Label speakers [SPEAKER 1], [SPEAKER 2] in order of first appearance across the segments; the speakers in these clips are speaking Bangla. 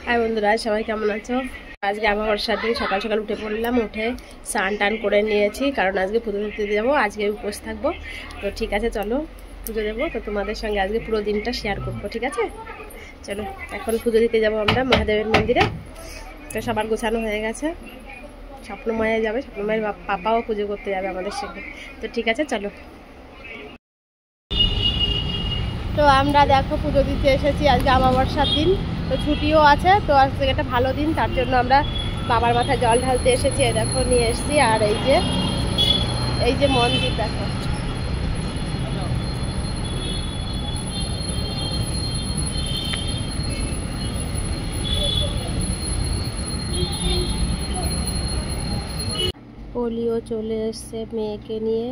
[SPEAKER 1] হাই বন্ধুরা, সবাই কেমন আছো? আজকে আমার সাথে সকাল সকাল উঠে পড়লাম, উঠে স্নান টান করে নিয়েছি, কারণ আজকে পুজো দিতে যাবো, আজকে উপোস থাকবো। তো ঠিক আছে, চলো পুজো দেবো। তো তোমাদের সঙ্গে আজকে পুরো দিনটা শেয়ার করবো, ঠিক আছে? চলো এখন পুজো দিতে যাবো আমরা মহাদেবের মন্দিরে। তো সবার গোছানো হয়ে গেছে, স্বপ্নময়া যাবে, স্বপ্নময়ের পাপাও পুজো করতে যাবে আমাদের সঙ্গে। তো ঠিক আছে, চলো। তো আমরা দেখো পুজো দিতে এসেছি, আজকে অমাবস্যার দিন, তো ছুটিও আছে। তো আজকে একটা ভালো দিন, তার জন্য আমরা বাবার মাথায় জল ঢালতে এসেছি। এই দেখো নিয়ে এসেছি। আর এই যে মন্দির দেখো, পলিও চলে এসছে মেয়েকে নিয়ে।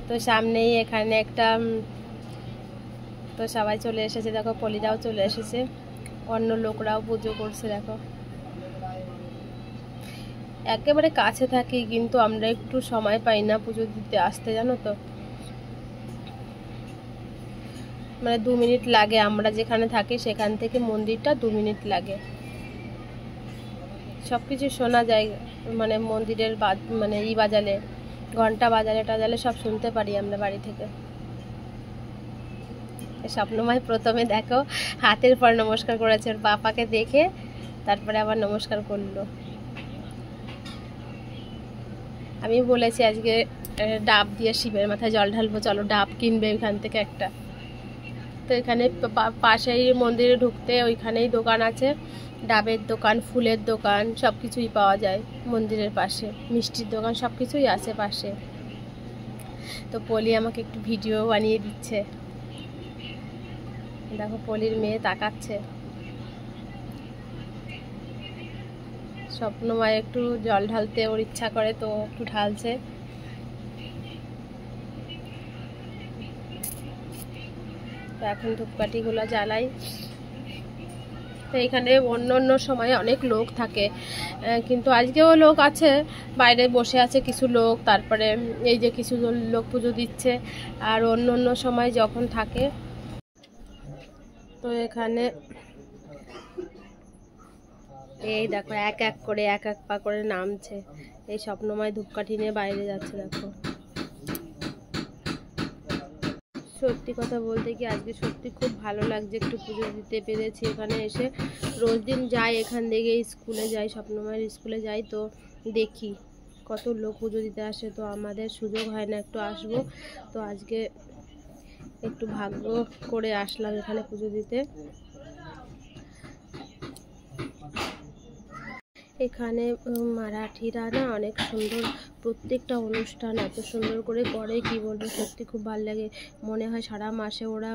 [SPEAKER 1] তো সামনেই এখানে একটা, তো সবাই চলে এসেছে দেখো, পলিরাও চলে এসেছে, অন্য লোকরাও পুজো করছে দেখো। একেবারে কাছে থাকি, কিন্তু আমরা একটু সময় পাই না পুজো দিতে আসতে, জানো তো। মানে 2 মিনিট লাগে, আমরা যেখানে থাকি সেখান থেকে মন্দিরটা 2 মিনিট লাগে। সব কিছু শোনা যায়, মানে মন্দিরের মানে বাজালে, ঘন্টা বাজালে সব শুনতে পারি আমরা বাড়ি থেকে। স্বপ্নময় প্রথমে দেখো হাতের পর নমস্কার করেছে, ওর বাবাকে দেখে তারপরে আবার নমস্কার করলো। আমি বলেছি আজকে ডাব দিয়ে শিবের মাথায় জল ঢালবো, চলো ডাব কিনবে এখান থেকে একটা। তো এখানে পাশেই মন্দিরে ঢুকতে ওইখানেই দোকান আছে, ডাবের দোকান, ফুলের দোকান, সব কিছুই পাওয়া যায় মন্দিরের পাশে, মিষ্টির দোকান, সব কিছুই আছে পাশে। তো পলি আমাকে একটু ভিডিও বানিয়ে দিচ্ছে, দেখো পলির মেয়ে তাকাচ্ছে। স্বপ্নময় একটু জল ঢালতে ওর ইচ্ছা করে, তো একটু ঢালছে। তো এখন ধূপকাঠিগুলো জ্বালাই। তো এখানে অন্য অন্য সময় অনেক লোক থাকে, কিন্তু আজকেও লোক আছে, বাইরে বসে আছে কিছু লোক, তারপরে এই যে কিছু লোক পুজো দিচ্ছে। আর অন্য অন্য সময় যখন থাকে, তো এখানে এই দেখো এক এক পা করে নামছে। এই স্বপ্নময় ধূপকাঠি নিয়ে বাইরে যাচ্ছে দেখো। সত্যি কথা বলতে কি আজকে সত্যি খুব ভালো লাগছে, একটু পুজো দিতে পেরেছি এখানে এসে। রোজ দিন যাই এখান থেকে, স্কুলে যাই, স্বপ্নময়ের স্কুলে যাই, তো দেখি কত লোক পুজো দিতে আসে, তো আমাদের সুযোগ হয় না একটু আসবো। তো আজকে একটু ভাগ্য করে আসলাম এখানে পুজো দিতে। এখানে মারাঠিরা না অনেক সুন্দর, প্রত্যেকটা অনুষ্ঠান এত সুন্দর করে করে, কি বলবো, সত্যি খুব ভালো লাগে। মনে হয় সারা মাসে ওরা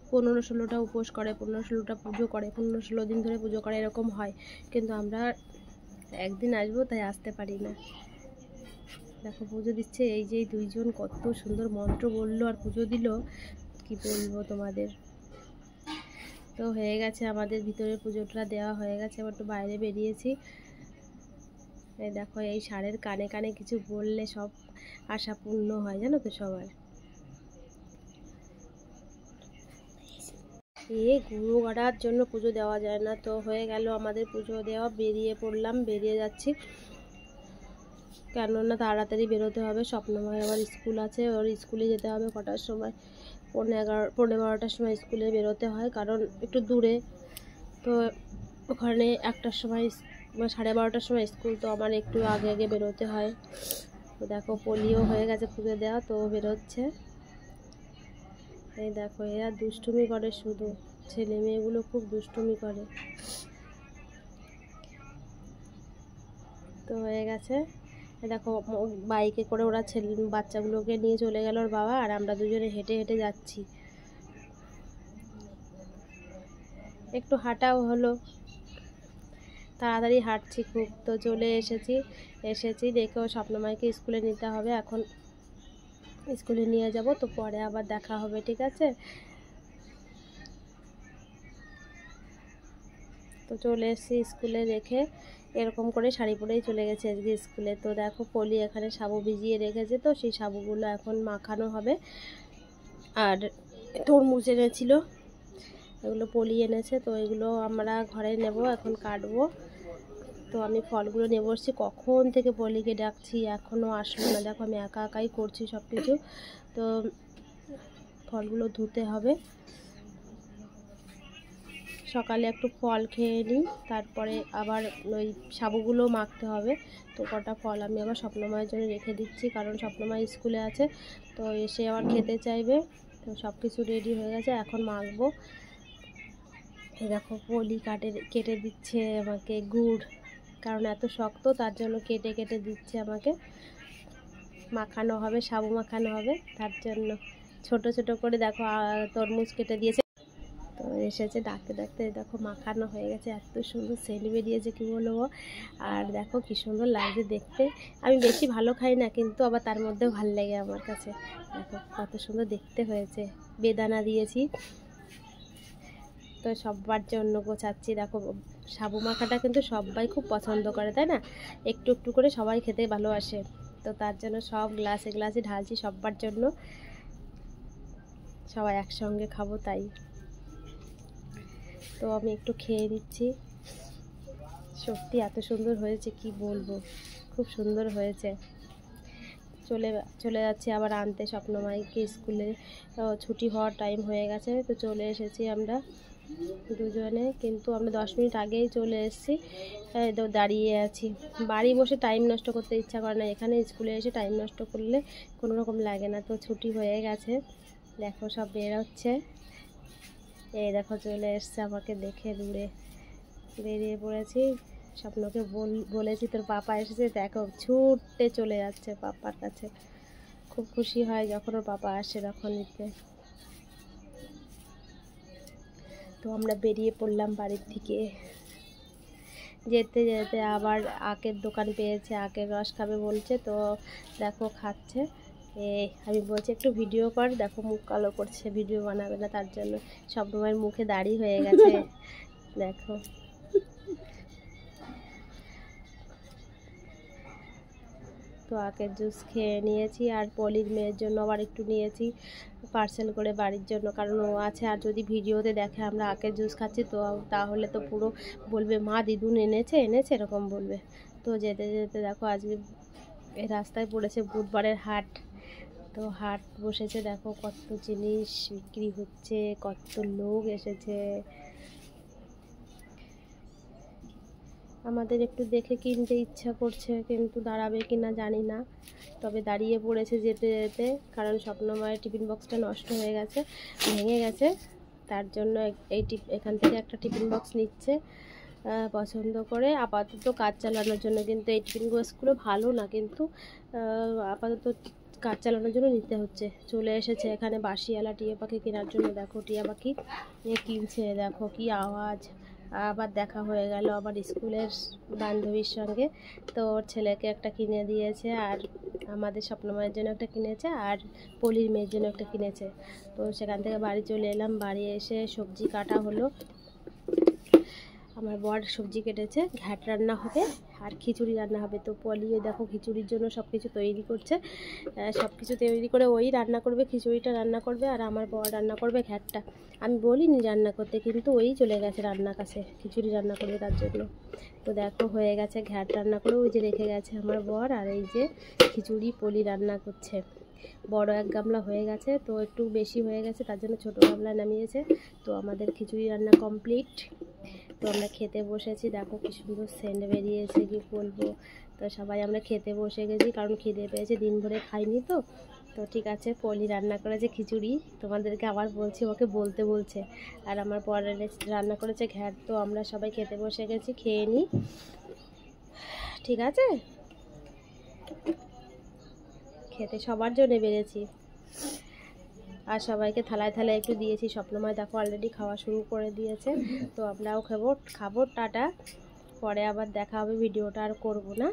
[SPEAKER 1] 15-16টা উপোস করে, 15-16টা পুজো করে, 15-16 দিন ধরে পুজো করে, এরকম হয়। কিন্তু আমরা একদিন আসবো তাই আসতে পারি না। দেখো পুজো দিচ্ছে, এই যে দুইজন কত সুন্দর মন্ত্র বললো আর পুজো দিল, কি বলবো তোমাদের। তো হয়ে গেছে আমাদের ভিতরে পুজোটা দেওয়া হয়ে গেছে, আবার একটু বাইরে বেরিয়েছি। এই দেখো এই ষাঁড়ের কানে কানে কিছু বললে সব আশা পূর্ণ হয়, জানো তো সবার। গুঁড়ো গাড়ার জন্য পুজো দেওয়া যায় না। তো হয়ে গেল আমাদের পুজো দেওয়া, বেরিয়ে পড়লাম, বেরিয়ে যাচ্ছি, কেননা তাড়াতাড়ি বেরোতে হবে। স্বপ্নময় আবার স্কুল আছে, ওর স্কুলে যেতে হবে কটার সময়, 11:30-12টার সময় স্কুলে বেরোতে হয়, কারণ একটু দূরে। তো ওখানে 1টার সময়, 12:30টার সময় স্কুল, তো আমার একটু আগে আগে বেরোতে হয়। তো দেখো পলিও হয়ে গেছে পুজো দেওয়া, তো বেরোচ্ছে। এই দেখো এরা দুষ্টুমি করে, শুধু ছেলে মেয়েগুলো খুব দুষ্টুমি করে। তো হয়ে গেছে, দেখো বাইকে করে ওরা বাচ্চাগুলোকে নিয়ে চলে গেল ওর বাবা, আর আমরা দুজনে হেঁটে হেঁটে যাচ্ছি। একটু হাঁটাও হলো, তাড়াতাড়ি হাঁটছি খুব। তো চলে এসেছি দেখেও স্বপ্নময়কে স্কুলে নিতে হবে, এখন স্কুলে নিয়ে যাব, তো পরে আবার দেখা হবে, ঠিক আছে? তো চলে এসেছি স্কুলে রেখে, এরকম করে শাড়ি পরেই চলে গেছে আজকে স্কুলে। তো দেখো পলি এখানে সাবু ভিজিয়ে রেখেছে, তো সেই সাবুগুলো এখন মাখানো হবে। আর তরমুজ এনেছিল, এগুলো পলি এনেছে, তো এগুলো আমরা ঘরে নেব, এখন কাটবো। তো আমি ফলগুলো নিয়ে বসছি, কখন থেকে পলিকে ডাকছি, এখনও আসলো না। দেখো আমি একা একাই করছি সব কিছু। তো ফলগুলো ধুতে হবে, সকালে একটু ফল খেয়ে নিই, তারপরে আবার ওই সাবুগুলো মাখতে হবে। তো কটা ফল আমি আবার স্বপ্নময়ের জন্য রেখে দিচ্ছি, কারণ স্বপ্নময় স্কুলে আছে, তো এসে আবার খেতে চাইবে। তো সব কিছু রেডি হয়ে গেছে, এখন মাখবো। এই দেখো পলি কেটে দিচ্ছে আমাকে গুড়, কারণ এত শক্ত, তার জন্য কেটে কেটে দিচ্ছে আমাকে। মাখানো হবে, সাবু মাখানো হবে, তার জন্য ছোট ছোট করে দেখো তরমুজ কেটে দিয়েছে। তো এসেছে ডাকতে ডাকতে, দেখো মাখানো হয়ে গেছে, এত সুন্দর সেন্ট বেরিয়েছে কি বলবো। আর দেখো কি সুন্দর লাগছে দেখতে। আমি বেশি ভালো খাই না, কিন্তু আবার তার মধ্যেও ভালো লাগে আমার কাছে। দেখো কত সুন্দর দেখতে হয়েছে, বেদানা দিয়েছি। তো সবার জন্য গোছাচ্ছি। দেখো সাবু মাখাটা কিন্তু সবাই খুব পছন্দ করে, তাই না? একটু একটু করে সবাই খেতে ভালোবাসে, তো তার জন্য সব গ্লাসে গ্লাসে ঢালছি সবার জন্য, সবাই একসঙ্গে খাবো তাই। তো আমি একটু খেয়ে নিচ্ছি। সত্যি এত সুন্দর হয়েছে কি বলবো, খুব সুন্দর হয়েছে। চলে যাচ্ছি আবার আনতে স্বপ্নময়কে স্কুলে, ছুটি হওয়ার টাইম হয়ে গেছে। তো চলে এসেছি আমরা দুজনে, কিন্তু আমরা 10 মিনিট আগেই চলে এসেছি। তো দাঁড়িয়ে আছি, বাড়ি বসে টাইম নষ্ট করতে ইচ্ছা করে না, এখানে স্কুলে এসে টাইম নষ্ট করলে কোনো রকম লাগে না। তো ছুটি হয়ে গেছে, দেখো সব বেরোচ্ছে। এই দেখো চলে এসছে আমাকে দেখে, দূরে বেরিয়ে পড়েছি। স্বপ্নকে বলেছি তোর পাপা এসেছে, দেখো ছুটতে চলে যাচ্ছে পাপার কাছে। খুব খুশি হয় যখন ওর পাপা আসে তখন নিতে। তো আমরা বেরিয়ে পড়লাম বাড়ির থেকে। যেতে যেতে আবার আখের দোকান পেয়েছে, আখের রস খাবে বলছে, তো দেখো খাচ্ছে। আমি বলছি একটু ভিডিও কর, দেখো মুখ কালো করছে, ভিডিও বানাবে না, তার জন্য স্বপ্নময়ের মুখে দাড়ি হয়ে গেছে দেখো। তো আখের জুস খেয়ে নিয়েছি, আর পলির মেয়ের জন্য আবার একটু নিয়েছি পার্সেল করে বাড়ির জন্য, কারণ ও আছে। আর যদি ভিডিওতে দেখে আমরা আখের জুস খাচ্ছি, তো তাহলে তো পুরো বলবে মা দিদুন এনেছে এরকম বলবে। তো যেতে যেতে দেখো আজকে এই রাস্তায় পড়েছে বুধবারের হাট। তো হাট বসেছে, দেখো কত জিনিস বিক্রি হচ্ছে, কত লোক এসেছে। আমাদের একটু দেখে কিনতে ইচ্ছা করছে, কিন্তু দাঁড়াবে কি না জানি না। তবে দাঁড়িয়ে পড়েছে যেতে যেতে, কারণ স্বপ্নময়ের টিফিন বক্সটা নষ্ট হয়ে গেছে, ভেঙে গেছে, তার জন্য এখান থেকে একটা টিফিন বক্স নিচ্ছে পছন্দ করে, আপাতত কাজ চালানোর জন্য। কিন্তু এই টিফিন বক্সগুলো ভালো না, কিন্তু আপাতত কাজ চালানোর জন্য নিতে হচ্ছে। চলে এসেছে এখানে বাঁশিওয়ালা টিয়া পাখি কেনার জন্য। দেখো টিয়া পাখি কিনছে, দেখো কি আওয়াজ। আবার দেখা হয়ে গেল আবার স্কুলের বান্ধবীর সঙ্গে। তো ওর ছেলেকে একটা কিনে দিয়েছে, আর আমাদের স্বপ্নময়ের জন্য একটা কিনেছে, আর পলির মেয়ের জন্য একটা কিনেছে। তো সেখান থেকে বাড়ি চলে এলাম, বাড়ি এসে সবজি কাটা হলো। আমার বর সবজি কেটেছে, ঘ্যাট রান্না হবে আর খিচুড়ি রান্না হবে। তো পলিও দেখো খিচুড়ির জন্য সব কিছু তৈরি করছে, সব কিছু তৈরি করে ওই রান্না করবে, খিচুড়িটা রান্না করবে, আর আমার বর রান্না করবে ঘ্যাটটা। আমি বলিনি রান্না করতে, কিন্তু ওই চলে গেছে রান্নার কাছে, খিচুড়ি রান্না করবে তার জন্য। তো দেখো হয়ে গেছে, ঘ্যাট রান্না করে ওই যে রেখে গেছে আমার বর, আর এই যে খিচুড়ি পলি রান্না করছে। বড় এক গামলা হয়ে গেছে, তো একটু বেশি হয়ে গেছে, তার জন্য ছোটো গামলায় নামিয়েছে। তো আমাদের খিচুড়ি রান্না কমপ্লিট। তো আমরা খেতে বসেছি, দেখো কি সুন্দর সেন্ট বেরিয়েছে কি বলবো। তো সবাই আমরা খেতে বসে গেছি, কারণ খিদে পেয়েছে, দিন ভরে খাইনি তো। তো ঠিক আছে, পলি রান্না করেছে খিচুড়ি, তোমাদেরকে আবার বলছি, ওকে বলতে বলছে। আর আমার পরে রান্না করেছে ঘ্যাট। তো আমরা সবাই খেতে বসে গেছি, খেয়ে নিই, ঠিক আছে? খেতে সবার জন্য বেড়েছি, আর সবাইকে থালায় থালায় একটু দিয়েছি। স্বপ্নময় দেখো অলরেডি খাওয়া শুরু করে দিয়েছে। তো আমরাও খাবো। টাটা, পরে আবার দেখা হবে, ভিডিওটা আর করব না,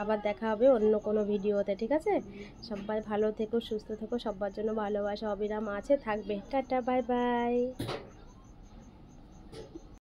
[SPEAKER 1] আবার দেখা হবে অন্য কোনো ভিডিওতে, ঠিক আছে? সবাই ভালো থেকো, সুস্থ থেকো, সবার জন্য ভালোবাসা অবিরাম আছে, থাকবে। Tata, bye bye.